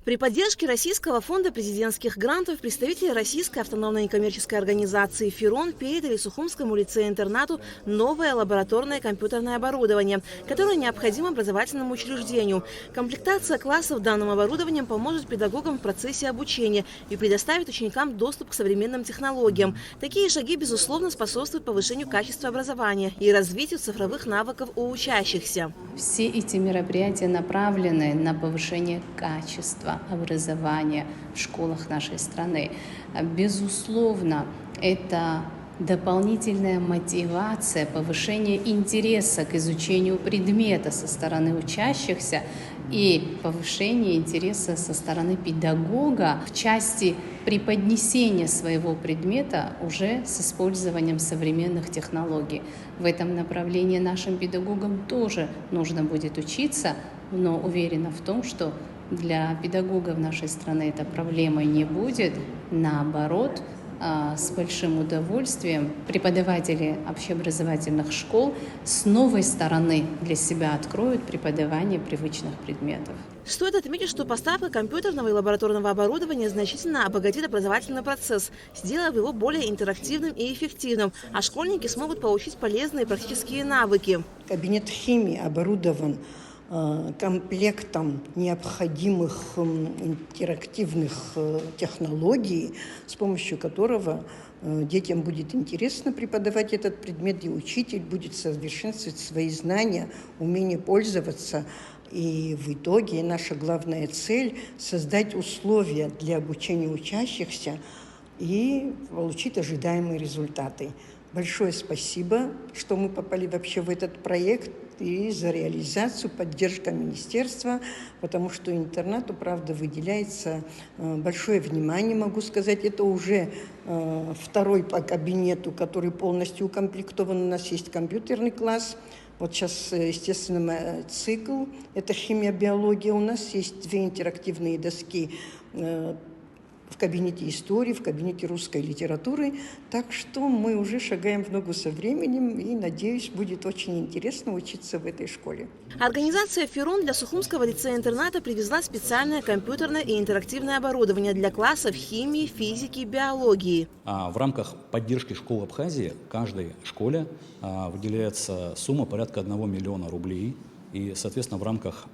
При поддержке Российского фонда президентских грантов представители Российской автономной некоммерческой организации «ФИРОН» передали Сухумскому лицею-интернату новое лабораторное компьютерное оборудование, которое необходимо образовательному учреждению. Комплектация классов данным оборудованием поможет педагогам в процессе обучения и предоставит ученикам доступ к современным технологиям. Такие шаги, безусловно, способствуют повышению качества образования и развитию цифровых навыков у учащихся. Все эти мероприятия направлены на повышение качества образования в школах нашей страны. Безусловно, это дополнительная мотивация, повышение интереса к изучению предмета со стороны учащихся и повышение интереса со стороны педагога в части преподнесения своего предмета уже с использованием современных технологий. В этом направлении нашим педагогам тоже нужно будет учиться, но уверена в том, что для педагогов нашей страны эта проблема не будет. Наоборот, с большим удовольствием преподаватели общеобразовательных школ с новой стороны для себя откроют преподавание привычных предметов. Стоит отметить, что поставка компьютерного и лабораторного оборудования значительно обогатит образовательный процесс, сделав его более интерактивным и эффективным, а школьники смогут получить полезные практические навыки. Кабинет химии оборудован комплектом необходимых интерактивных технологий, с помощью которого детям будет интересно преподавать этот предмет, и учитель будет совершенствовать свои знания, умение пользоваться. И в итоге наша главная цель – создать условия для обучения учащихся и получить ожидаемые результаты. Большое спасибо, что мы попали вообще в этот проект, и за реализацию, поддержка министерства, потому что интернату, правда, выделяется большое внимание, могу сказать. Это уже второй по кабинету, который полностью укомплектован. У нас есть компьютерный класс. Вот сейчас, естественно, цикл, это химия, биология. У нас есть 2 интерактивные доски в кабинете истории, в кабинете русской литературы. Так что мы уже шагаем в ногу со временем, и, надеюсь, будет очень интересно учиться в этой школе. Организация «ФИРОН» для Сухумского лицея-интерната привезла специальное компьютерное и интерактивное оборудование для классов химии, физики и биологии. В рамках поддержки школ Абхазии каждой школе выделяется сумма порядка 1 миллиона рублей. И, соответственно, в рамках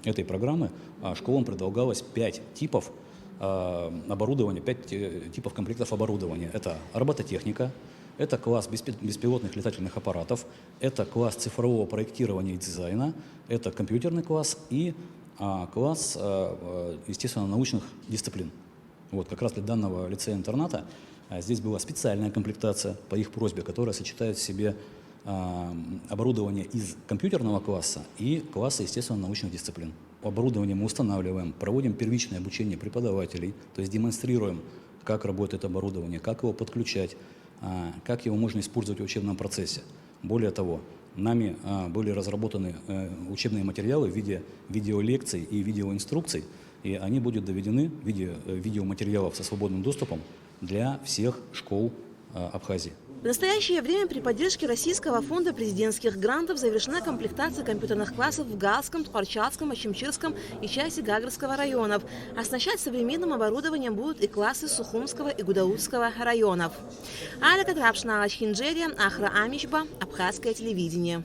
этой программы школам предлагалось 5 типов оборудования, 5 типов комплектов оборудования. Это робототехника, это класс беспилотных летательных аппаратов, это класс цифрового проектирования и дизайна, это компьютерный класс и класс, естественно, научных дисциплин. Вот, как раз для данного лицея-интерната здесь была специальная комплектация по их просьбе, которая сочетает в себе оборудование из компьютерного класса и класса, естественно, научных дисциплин. Оборудование мы устанавливаем, проводим первичное обучение преподавателей, то есть демонстрируем, как работает оборудование, как его подключать, как его можно использовать в учебном процессе. Более того, нами были разработаны учебные материалы в виде видеолекций и видеоинструкций, и они будут доведены в виде видеоматериалов со свободным доступом для всех школ Абхазии. В настоящее время при поддержке Российского фонда президентских грантов завершена комплектация компьютерных классов в Галском, Тхорчатском, Ачимчирском и части Гагрского районов. Оснащать современным оборудованием будут и классы Сухумского и Гудаутского районов. Аля Катрапшна, Хинджерия, Ахра Амичба, Абхазское телевидение.